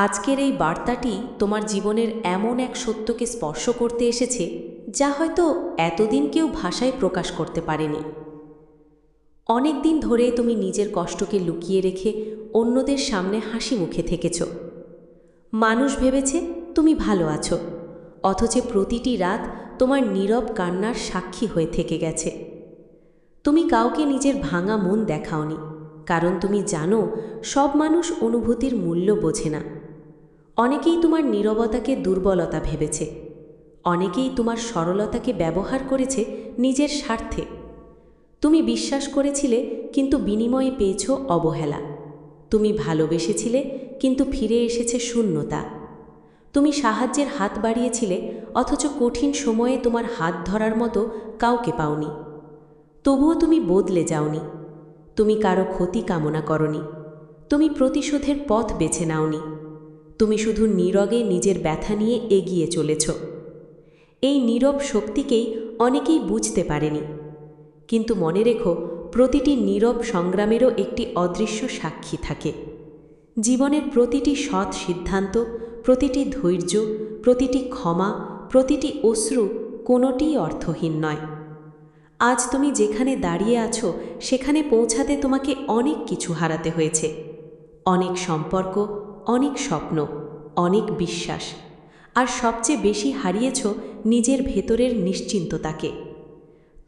আজকের এই বার্তাটি তোমার জীবনের এমন এক সত্যকে স্পর্শ করতে এসেছে যা হয়তো এতদিন কেউ ভাষায় প্রকাশ করতে পারেনি। অনেক দিন ধরে তুমি নিজের কষ্টকে লুকিয়ে রেখে অন্যদের সামনে হাসি মুখে থেকেছ। মানুষ ভেবেছে তুমি ভালো আছো, অথচ প্রতিটি রাত তোমার নীরব কান্নার সাক্ষী হয়ে থেকে গেছে। তুমি কাউকে নিজের ভাঙা মন দেখাওনি, কারণ তুমি জানো সব মানুষ অনুভূতির মূল্য বোঝে না। অনেকেই তোমার নীরবতাকে দুর্বলতা ভেবেছে, অনেকেই তোমার সরলতাকে ব্যবহার করেছে নিজের স্বার্থে। তুমি বিশ্বাস করেছিলে, কিন্তু বিনিময়ে পেয়েছ অবহেলা। তুমি ভালোবেসেছিলে, কিন্তু ফিরে এসেছে শূন্যতা। তুমি সাহায্যের হাত বাড়িয়েছিলে, অথচ কঠিন সময়ে তোমার হাত ধরার মতো কাউকে পাওনি। তবুও তুমি বদলে যাওনি। তুমি কারো ক্ষতি কামনা করনি, তুমি প্রতিশোধের পথ বেছে নাওনি। তুমি শুধু নীরবে নিজের ব্যথা নিয়ে এগিয়ে চলেছ। এই নীরব শক্তিকেই অনেকেই বুঝতে পারেনি। কিন্তু মনে রেখো, প্রতিটি নীরব সংগ্রামেরও একটি অদৃশ্য সাক্ষী থাকে। জীবনের প্রতিটি সৎ সিদ্ধান্ত, প্রতিটি ধৈর্য, প্রতিটি ক্ষমা, প্রতিটি অশ্রু কোনোটিই অর্থহীন নয়। আজ তুমি যেখানে দাঁড়িয়ে আছো, সেখানে পৌঁছাতে তোমাকে অনেক কিছু হারাতে হয়েছে। অনেক সম্পর্ক, অনেক স্বপ্ন, অনেক বিশ্বাস, আর সবচেয়ে বেশি হারিয়েছ নিজের ভেতরের নিশ্চিন্ততাকে।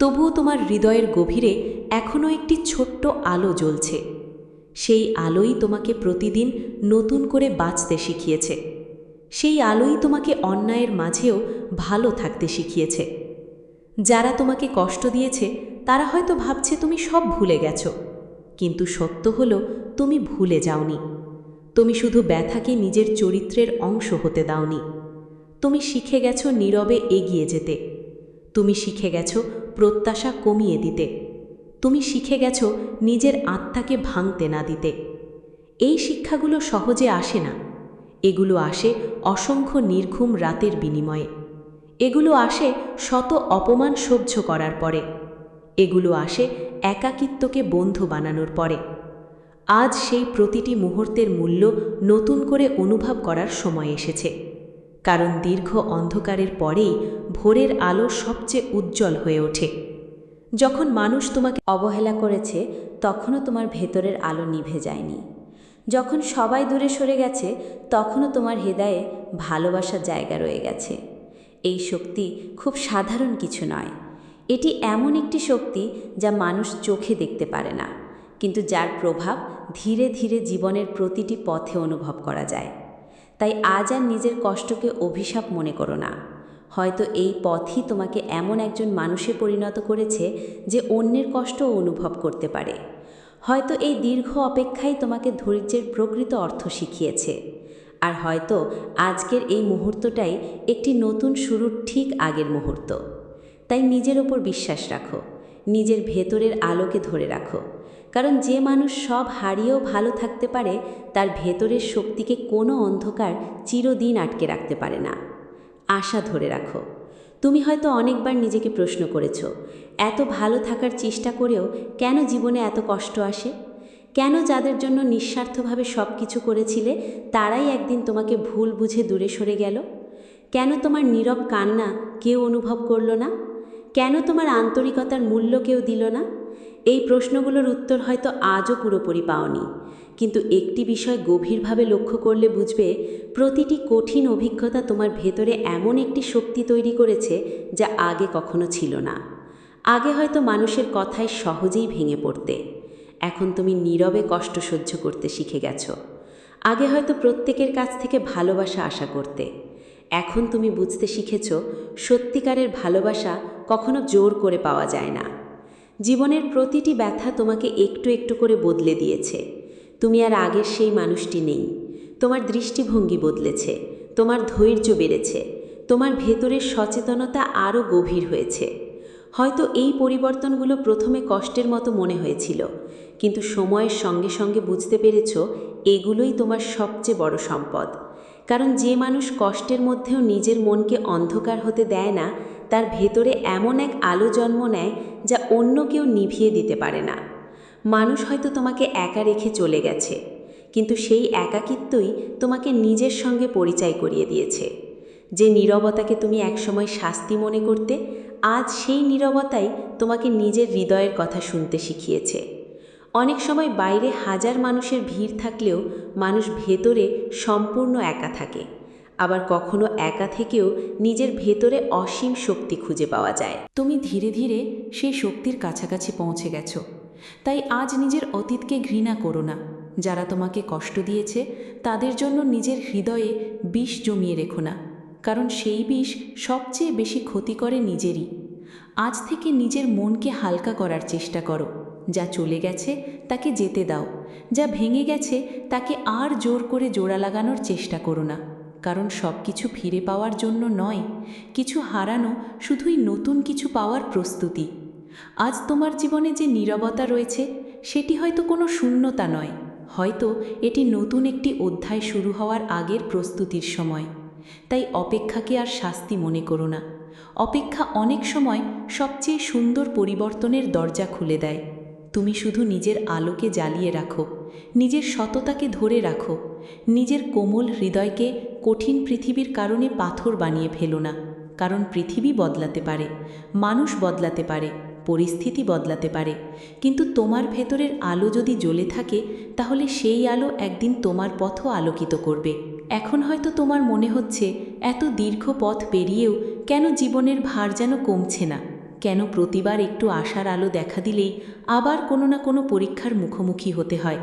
তবুও তোমার হৃদয়ের গভীরে এখনও একটি ছোট্ট আলো জ্বলছে। সেই আলোই তোমাকে প্রতিদিন নতুন করে বাঁচতে শিখিয়েছে। সেই আলোই তোমাকে অন্যায়ের মাঝেও ভালো থাকতে শিখিয়েছে। যারা তোমাকে কষ্ট দিয়েছে তারা হয়তো ভাবছে তুমি সব ভুলে গেছো, কিন্তু সত্য হলো তুমি ভুলে যাওনি। তুমি শুধু ব্যথাকে নিজের চরিত্রের অংশ হতে দাওনি। তুমি শিখে গেছো নীরবে এগিয়ে যেতে। তুমি শিখে গেছো প্রত্যাশা কমিয়ে দিতে। তুমি শিখে গেছো নিজের আত্মাকে ভাঙতে না দিতে। এই শিক্ষাগুলো সহজে আসে না। এগুলো আসে অসংখ্য নির্ঘুম রাতের বিনিময়ে। এগুলো আসে শত অপমান সহ্য করার পরে। এগুলো আসে একাকিত্বকে বন্ধু বানানোর পরে। আজ সেই প্রতিটি মুহূর্তের মূল্য নতুন করে অনুভব করার সময় এসেছে, কারণ দীর্ঘ অন্ধকারের পরেই ভোরের আলো সবচেয়ে উজ্জ্বল হয়ে ওঠে। যখন মানুষ তোমাকে অবহেলা করেছে, তখনও তোমার ভেতরের আলো নিভে যায়নি। যখন সবাই দূরে সরে গেছে, তখনও তোমার হৃদয়ে ভালোবাসার জায়গা রয়ে গেছে। এই শক্তি খুব সাধারণ কিছু নয়। এটি এমন একটি শক্তি যা মানুষ চোখে দেখতে পারে না, কিন্তু যার প্রভাব ধীরে ধীরে জীবনের প্রতিটি পথে অনুভব করা যায়। তাই আজ আর নিজের কষ্টকে অভিশাপ মনে করো না। হয়তো এই পথই তোমাকে এমন একজন মানুষে পরিণত করেছে যে অন্যের কষ্টও অনুভব করতে পারে। হয়তো এই দীর্ঘ অপেক্ষাই তোমাকে ধৈর্যের প্রকৃত অর্থ শিখিয়েছে। আর হয়তো আজকের এই মুহূর্তটাই একটি নতুন শুরুর ঠিক আগের মুহূর্ত। তাই নিজের ওপর বিশ্বাস রাখো, নিজের ভেতরের আলোকে ধরে রাখো, কারণ যে মানুষ সব হারিয়েও ভালো থাকতে পারে, তার ভেতরের শক্তিকে কোনো অন্ধকার চিরদিন আটকে রাখতে পারে না। আশা ধরে রাখো। তুমি হয়তো অনেকবার নিজেকে প্রশ্ন করেছ, এত ভালো থাকার চেষ্টা করেও কেন জীবনে এত কষ্ট আসে? কেন যাদের জন্য নিঃস্বার্থভাবে সব কিছু করেছিলে তারাই একদিন তোমাকে ভুল বুঝে দূরে সরে গেল? কেন তোমার নীরব কান্না কেউ অনুভব করল না? কেন তোমার আন্তরিকতার মূল্য কেউ দিল না? এই প্রশ্নগুলোর উত্তর হয়তো আজও পুরোপুরি পাওনি, কিন্তু একটি বিষয় গভীরভাবে লক্ষ্য করলে বুঝবে, প্রতিটি কঠিন অভিজ্ঞতা তোমার ভেতরে এমন একটি শক্তি তৈরি করেছে যা আগে কখনো ছিল না। আগে হয়তো মানুষের কথায় সহজেই ভেঙে পড়তে, এখন তুমি নীরবে কষ্ট সহ্য করতে শিখে গেছো। আগে হয়তো প্রত্যেকের কাছ থেকে ভালোবাসা আশা করতে, এখন তুমি বুঝতে শিখেছ সত্যিকারের ভালোবাসা কখনো জোর করে পাওয়া যায় না। জীবনের প্রতিটি ব্যথা তোমাকে একটু একটু করে বদলে দিয়েছে। তুমি আর আগের সেই মানুষটি নেই। তোমার দৃষ্টিভঙ্গি বদলেছে, তোমার ধৈর্য বেড়েছে, তোমার ভেতরের সচেতনতা আরও গভীর হয়েছে। হয়তো এই পরিবর্তনগুলো প্রথমে কষ্টের মতো মনে হয়েছিল, কিন্তু সময়ের সঙ্গে সঙ্গে বুঝতে পেরেছ এগুলোই তোমার সবচেয়ে বড় সম্পদ। কারণ যে মানুষ কষ্টের মধ্যেও নিজের মনকে অন্ধকার হতে দেয় না, তার ভেতরে এমন এক আলো জন্ম নেয় যা অন্য কেউ নিভিয়ে দিতে পারে না। মানুষ হয়তো তোমাকে একা রেখে চলে গেছে, কিন্তু সেই একাকিত্বই তোমাকে নিজের সঙ্গে পরিচয় করিয়ে দিয়েছে। যে নীরবতাকে তুমি একসময় শাস্তি মনে করতে, আজ সেই নীরবতাই তোমাকে নিজের হৃদয়ের কথা শুনতে শিখিয়েছে। অনেক সময় বাইরে হাজার মানুষের ভিড় থাকলেও মানুষ ভেতরে সম্পূর্ণ একা থাকে। আবার কখনো একা থেকেও নিজের ভেতরে অসীম শক্তি খুঁজে পাওয়া যায়। তুমি ধীরে ধীরে সেই শক্তির কাছাকাছি পৌঁছে গেছো। তাই আজ নিজের অতীতকে ঘৃণা করো না। যারা তোমাকে কষ্ট দিয়েছে তাদের জন্য নিজের হৃদয়ে বিষ জমিয়ে রেখো না, কারণ সেই বিষ সবচেয়ে বেশি ক্ষতি করে নিজেরই। আজ থেকে নিজের মনকে হালকা করার চেষ্টা করো। যা চলে গেছে তাকে যেতে দাও, যা ভেঙে গেছে তাকে আর জোর করে জোড়া লাগানোর চেষ্টা করো না, কারণ সব কিছু ফিরে পাওয়ার জন্য নয়, কিছু হারানো শুধুই নতুন কিছু পাওয়ার প্রস্তুতি। আজ তোমার জীবনে যে নীরবতা রয়েছে সেটি হয়তো কোনো শূন্যতা নয়, হয়তো এটি নতুন একটি অধ্যায় শুরু হওয়ার আগের প্রস্তুতির সময়। তাই অপেক্ষাকে আর শাস্তি মনে করো না। অপেক্ষা অনেক সময় সবচেয়ে সুন্দর পরিবর্তনের দরজা খুলে দেয়। তুমি শুধু নিজের আলোকে জ্বালিয়ে রাখো, নিজের সততাকে ধরে রাখো, নিজের কোমল হৃদয়কে কঠিন পৃথিবীর কারণে পাথর বানিয়ে ফেলো না। কারণ পৃথিবী বদলাতে পারে, মানুষ বদলাতে পারে, পরিস্থিতি বদলাতে পারে, কিন্তু তোমার ভেতরের আলো যদি জ্বলে থাকে তাহলে সেই আলো একদিন তোমার পথও আলোকিত করবে। এখন হয়তো তোমার মনে হচ্ছে এত দীর্ঘ পথ পেরিয়েও কেন জীবনের ভার যেন কমছে না, কেন প্রতিবার একটু আশার আলো দেখা দিলেই আবার কোনো না কোনো পরীক্ষার মুখোমুখি হতে হয়,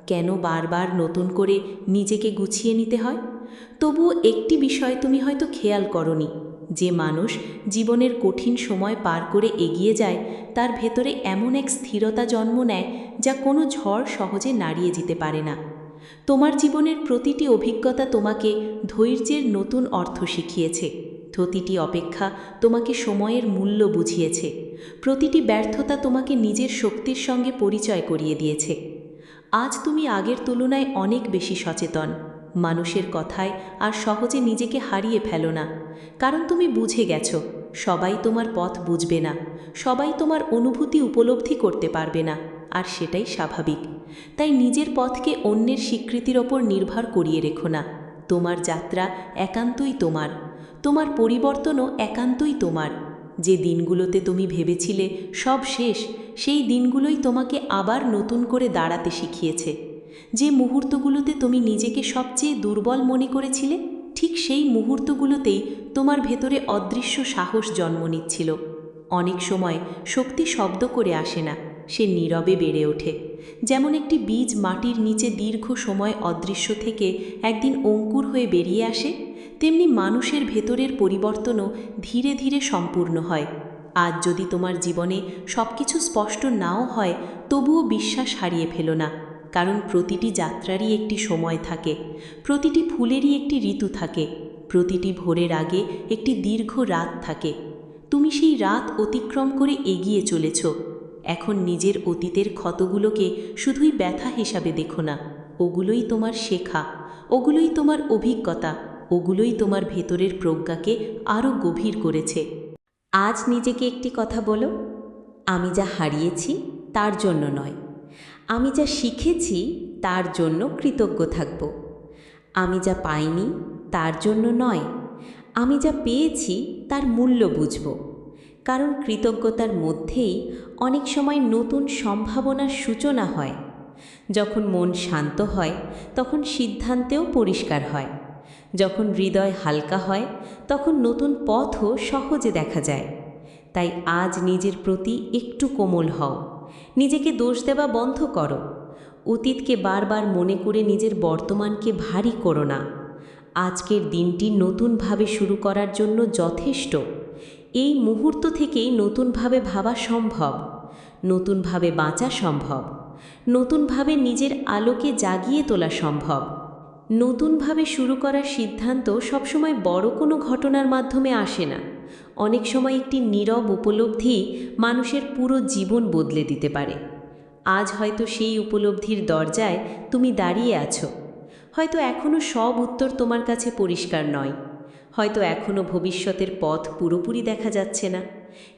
কেন বারবার নতুন করে নিজেকে গুছিয়ে নিতে হয়। তবুও একটি বিষয় তুমি হয়তো খেয়াল করনি, যে মানুষ জীবনের কঠিন সময় পার করে এগিয়ে যায় তার ভেতরে এমন এক স্থিরতা জন্ম নেয় যা কোনো ঝড় সহজে নাড়িয়ে যেতে পারে না। তোমার জীবনের প্রতিটি অভিজ্ঞতা তোমাকে ধৈর্যের নতুন অর্থ শিখিয়েছে, প্রতিটি অপেক্ষা তোমাকে সময়ের মূল্য বুঝিয়েছে, প্রতিটি ব্যর্থতা তোমাকে নিজের শক্তির সঙ্গে পরিচয় করিয়ে দিয়েছে। আজ তুমি আগের তুলনায় অনেক বেশি সচেতন। মানুষের কথায় আর সহজে নিজেকে হারিয়ে ফেলো না, কারণ তুমি বুঝে গেছো সবাই তোমার পথ বুঝবে না, সবাই তোমার অনুভূতি উপলব্ধি করতে পারবে না, আর সেটাই স্বাভাবিক। তাই নিজের পথকে অন্যের স্বীকৃতির ওপর নির্ভর করিয়ে রেখো না। তোমার যাত্রা একান্তই তোমার, তোমার পরিবর্তনও একান্তই তোমার। যে দিনগুলোতে তুমি ভেবেছিলে সব শেষ, সেই দিনগুলোই তোমাকে আবার নতুন করে দাঁড়াতে শিখিয়েছে। যে মুহূর্তগুলোতে তুমি নিজেকে সবচেয়ে দুর্বল মনে করেছিলে, ঠিক সেই মুহূর্তগুলোতেই তোমার ভেতরে অদৃশ্য সাহস জন্ম নিচ্ছিল। অনেক সময় শক্তি শব্দ করে আসে না, সে নীরবে বেড়ে ওঠে। যেমন একটি বীজ মাটির নিচে দীর্ঘ সময় অদৃশ্য থেকে একদিন অঙ্কুর হয়ে বেরিয়ে আসে, তেমনি মানুষের ভেতরের পরিবর্তনও ধীরে ধীরে সম্পূর্ণ হয়। আজ যদি তোমার জীবনে সব কিছু স্পষ্ট নাও হয়, তবুও বিশ্বাস হারিয়ে ফেলো না, কারণ প্রতিটি যাত্রারই একটি সময় থাকে, প্রতিটি ফুলেরই একটি ঋতু থাকে, প্রতিটি ভোরের আগে একটি দীর্ঘ রাত থাকে। তুমি সেই রাত অতিক্রম করে এগিয়ে চলেছ। এখন নিজের অতীতের ক্ষতগুলোকে শুধুই ব্যথা হিসাবে দেখো না, ওগুলোই তোমার শেখা, ওগুলোই তোমার অভিজ্ঞতা, ওগুলোই তোমার ভেতরের প্রজ্ঞাকে আরও গভীর করেছে। আজ নিজেকে একটি কথা বলো, আমি যা হারিয়েছি তার জন্য নয়, আমি যা শিখেছি তার জন্য কৃতজ্ঞ থাকব। আমি যা পাইনি তার জন্য নয়, আমি যা পেয়েছি তার মূল্য বুঝব। কারণ কৃতজ্ঞতার মধ্যেই অনেক সময় নতুন সম্ভাবনার সূচনা হয়। যখন মন শান্ত হয় তখন সিদ্ধান্তেও পরিষ্কার হয়, যখন হৃদয় হালকা হয় তখন নতুন পথও সহজে দেখা যায়। তাই আজ নিজের প্রতি একটু কোমল হও, নিজেকে দোষ দেওয়া বন্ধ করো, অতীতকে বারবার মনে করে নিজের বর্তমানকে ভারী করো না। আজকের দিনটি নতুনভাবে শুরু করার জন্য যথেষ্ট। এই মুহূর্ত থেকেই নতুনভাবে ভাবা সম্ভব, নতুনভাবে বাঁচা সম্ভব, নতুনভাবে নিজের আলোকে জাগিয়ে তোলা সম্ভব। নতুনভাবে শুরু করার সিদ্ধান্ত সবসময় বড় কোনো ঘটনার মাধ্যমে আসে না। অনেক সময় একটি নীরব উপলব্ধি মানুষের পুরো জীবন বদলে দিতে পারে। আজ হয়তো সেই উপলব্ধির দরজায় তুমি দাঁড়িয়ে আছো। হয়তো এখনও সব উত্তর তোমার কাছে পরিষ্কার নয়, হয়তো এখনও ভবিষ্যতের পথ পুরোপুরি দেখা যাচ্ছে না,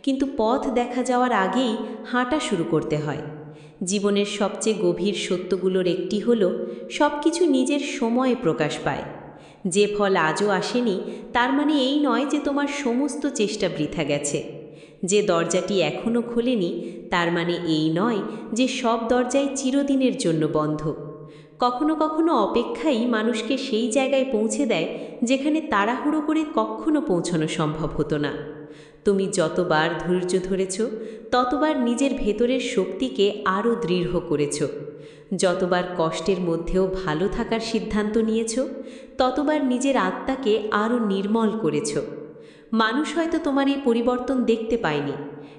কিন্তু পথ দেখা যাওয়ার আগেই হাঁটা শুরু করতে হয়। জীবনের সবচেয়ে গভীর সত্যগুলোর একটি হল সব কিছু নিজের সময়ে প্রকাশ পায়। যে ফল আজও আসেনি তার মানে এই নয় যে তোমার সমস্ত চেষ্টা বৃথা গেছে। যে দরজাটি এখনও খোলেনি তার মানে এই নয় যে সব দরজাই চিরদিনের জন্য বন্ধ। কখনো কখনো অপেক্ষাই মানুষকে সেই জায়গায় পৌঁছে দেয় যেখানে তাড়াহুড়ো করে কখনো পৌঁছানো সম্ভব হতো না। তুমি যতবার ধৈর্য ধরেছ ততবার নিজের ভেতরের শক্তিকে আরও দৃঢ় করেছ। যতবার কষ্টের মধ্যেও ভালো থাকার সিদ্ধান্ত নিয়েছ ততবার নিজের আত্মাকে আরও নির্মল করেছ। মানুষ হয়তো তোমার এই পরিবর্তন দেখতে পায়নি,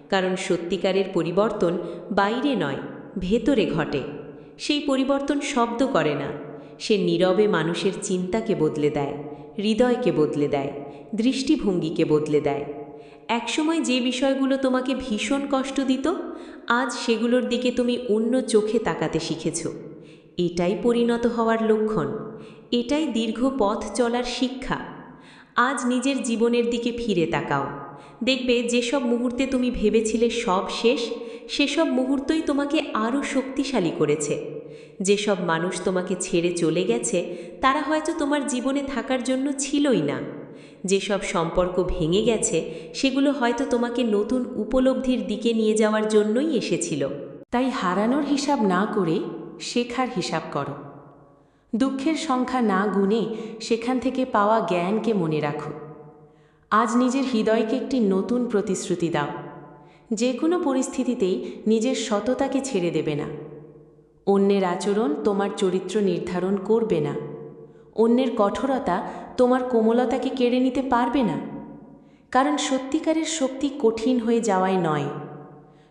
কারণ সত্যিকারের পরিবর্তন বাইরে নয়, ভেতরে ঘটে। সেই পরিবর্তন শব্দ করে না, সে নীরবে মানুষের চিন্তাকে বদলে দেয়, হৃদয়কে বদলে দেয়, দৃষ্টিভঙ্গিকে বদলে দেয়। একসময় যে বিষয়গুলো তোমাকে ভীষণ কষ্ট দিত, আজ সেগুলোর দিকে তুমি অন্য চোখে তাকাতে শিখেছ। এটাই পরিণত হওয়ার লক্ষণ, এটাই দীর্ঘ পথ চলার শিক্ষা। আজ নিজের জীবনের দিকে ফিরে তাকাও, দেখবে যেসব মুহূর্তে তুমি ভেবেছিলে সব শেষ, সেসব মুহূর্তই তোমাকে আরও শক্তিশালী করেছে। যেসব মানুষ তোমাকে ছেড়ে চলে গেছে তারা হয়তো তোমার জীবনে থাকার জন্য ছিলই না। যেসব সম্পর্ক ভেঙে গেছে সেগুলো হয়তো তোমাকে নতুন উপলব্ধির দিকে নিয়ে যাওয়ার জন্যই এসেছিল। তাই হারানোর হিসাব না করে শেখার হিসাব করো। দুঃখের সংখ্যা না গুনে সেখান থেকে পাওয়া জ্ঞানকে মনে রাখো। আজ নিজের হৃদয়কে একটি নতুন প্রতিশ্রুতি দাও, যে কোনো পরিস্থিতিতেই নিজের সততাকে ছেড়ে দেবে না। অন্যের আচরণ তোমার চরিত্র নির্ধারণ করবে না, অন্যের কঠোরতা তোমার কোমলতাকে কেড়ে নিতে পারবে না। কারণ সত্যিকারের শক্তি কঠিন হয়ে যাওয়াই নয়,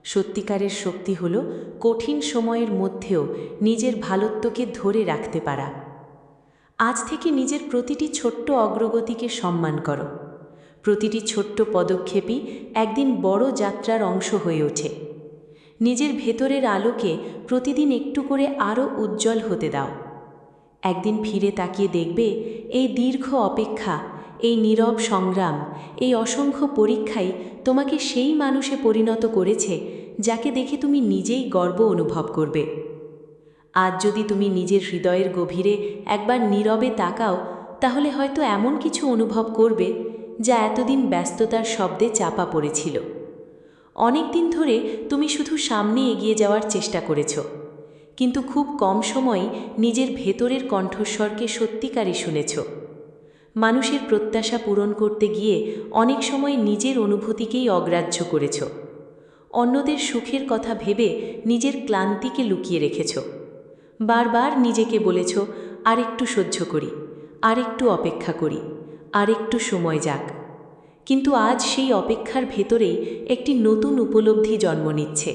সত্যিকারের শক্তি হলো কঠিন সময়ের মধ্যেও নিজের ভালোত্বকে ধরে রাখতে পারা। আজ থেকে নিজের প্রতিটি ছোট্ট অগ্রগতিকে সম্মান করো। প্রতিটি ছোট্ট পদক্ষেপই একদিন বড় যাত্রার অংশ হয়ে ওঠে। নিজের ভেতরের আলোকে প্রতিদিন একটু করে আরও উজ্জ্বল হতে দাও। একদিন ফিরে তাকিয়ে দেখবে এই দীর্ঘ অপেক্ষা, এই নীরব সংগ্রাম, এই অসংখ্য পরীক্ষাই তোমাকে সেই মানুষে পরিণত করেছে যাকে দেখে তুমি নিজেই গর্ব অনুভব করবে। আজ যদি তুমি নিজের হৃদয়ের গভীরে একবার নীরবে তাকাও, তাহলে হয়তো এমন কিছু অনুভব করবে যা এতদিন ব্যস্ততার শব্দে চাপা পড়েছিল। অনেক দিন ধরে তুমি শুধু সামনে এগিয়ে যাওয়ার চেষ্টা করেছ, কিন্তু খুব কম সময়ে নিজের ভেতরের কণ্ঠস্বরকে সত্যিকারই শুনেছ। মানুষের প্রত্যাশা পূরণ করতে গিয়ে অনেক সময় নিজের অনুভূতিকেই অগ্রাহ্য করেছ। অন্যদের সুখের কথা ভেবে নিজের ক্লান্তিকে লুকিয়ে রেখেছ। বারবার নিজেকে বলেছ, আরেকটু সহ্য করি, আরেকটু অপেক্ষা করি, আরেকটু সময় যাক। কিন্তু আজ সেই অপেক্ষার ভেতরেই একটি নতুন উপলব্ধি জন্ম নিচ্ছে।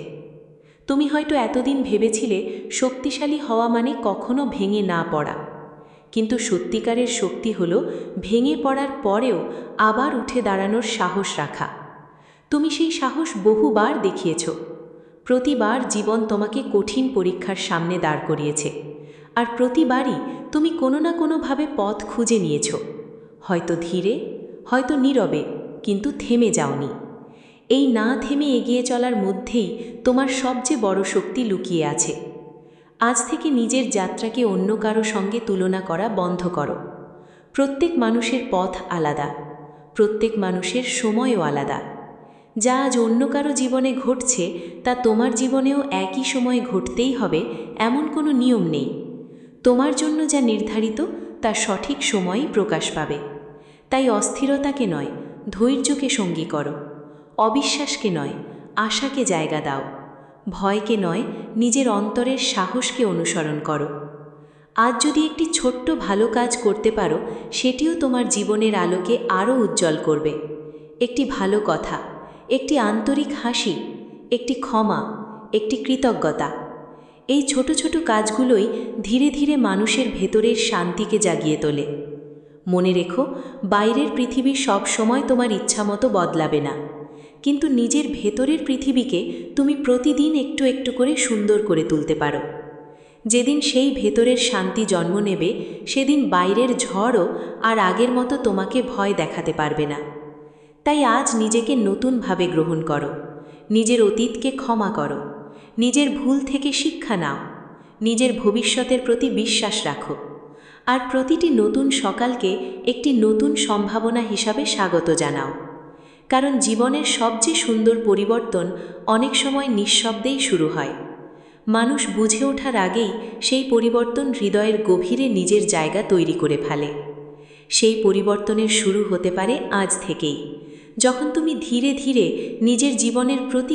তুমি হয়তো এতদিন ভেবেছিলে শক্তিশালী হওয়া মানে কখনো ভেঙে না পড়া, কিন্তু সত্যিকারের শক্তি হলো ভেঙে পড়ার পরেও আবার উঠে দাঁড়ানোর সাহস রাখা। তুমি সেই সাহস বহুবার দেখিয়েছ। প্রতিবার জীবন তোমাকে কঠিন পরীক্ষার সামনে দাঁড় করিয়েছে, আর প্রতিবারই তুমি কোনো না কোনোভাবে পথ খুঁজে নিয়েছ। হয়তো ধীরে, হয়তো নীরবে, কিন্তু থেমে যাওনি। এই না থেমে এগিয়ে চলার মধ্যেই তোমার সবচেয়ে বড় শক্তি লুকিয়ে আছে। আজ থেকে নিজের যাত্রাকে অন্য কারো সঙ্গে তুলনা করা বন্ধ করো। প্রত্যেক মানুষের পথ আলাদা, প্রত্যেক মানুষের সময়ও আলাদা। যা আজ অন্য কারো জীবনে ঘটছে তা তোমার জীবনেও একই সময়ে ঘটতেই হবে এমন কোনো নিয়ম নেই। তোমার জন্য যা নির্ধারিত তা সঠিক সময়েই প্রকাশ পাবে। তাই অস্থিরতাকে নয়, ধৈর্যকে সঙ্গী করো। অবিশ্বাসকে নয়, আশাকে জায়গা দাও। ভয়কে নয়, নিজের অন্তরের সাহসকে অনুসরণ করো। আজ যদি একটি ছোট্ট ভালো কাজ করতে পারো, সেটিও তোমার জীবনের আলোকে আরও উজ্জ্বল করবে। একটি ভালো কথা, একটি আন্তরিক হাসি, একটি ক্ষমা, একটি কৃতজ্ঞতা। এই ছোট ছোট কাজগুলোই ধীরে ধীরে মানুষের ভেতরের শান্তিকে জাগিয়ে তোলে। মনে রেখো, বাইরের পৃথিবী সব সময় তোমার ইচ্ছামতো বদলাবে না, কিন্তু নিজের ভেতরের পৃথিবীকে তুমি প্রতিদিন একটু একটু করে সুন্দর করে তুলতে পারো। যেদিন সেই ভেতরের শান্তি জন্ম নেবে, সেদিন বাইরের ঝড়ও আর আগের মতো তোমাকে ভয় দেখাতে পারবে না। তাই আজ নিজেকে নতুনভাবে গ্রহণ করো, নিজের অতীতকে ক্ষমা করো, নিজের ভুল থেকে শিক্ষা নাও, নিজের ভবিষ্যতের প্রতি বিশ্বাস রাখো, আর প্রতিটি নতুন সকালকে একটি নতুন সম্ভাবনা হিসাবে স্বাগত জানাও। কারণ জীবনের সবচেয়ে সুন্দর পরিবর্তন অনেক সময় নিঃশব্দেই শুরু হয়। মানুষ বুঝে ওঠার আগেই সেই পরিবর্তন হৃদয়ের গভীরে নিজের জায়গা তৈরি করে ফেলে। সেই পরিবর্তনের শুরু হতে পারে আজ থেকেই, যখন তুমি ধীরে ধীরে নিজের জীবনের প্রতি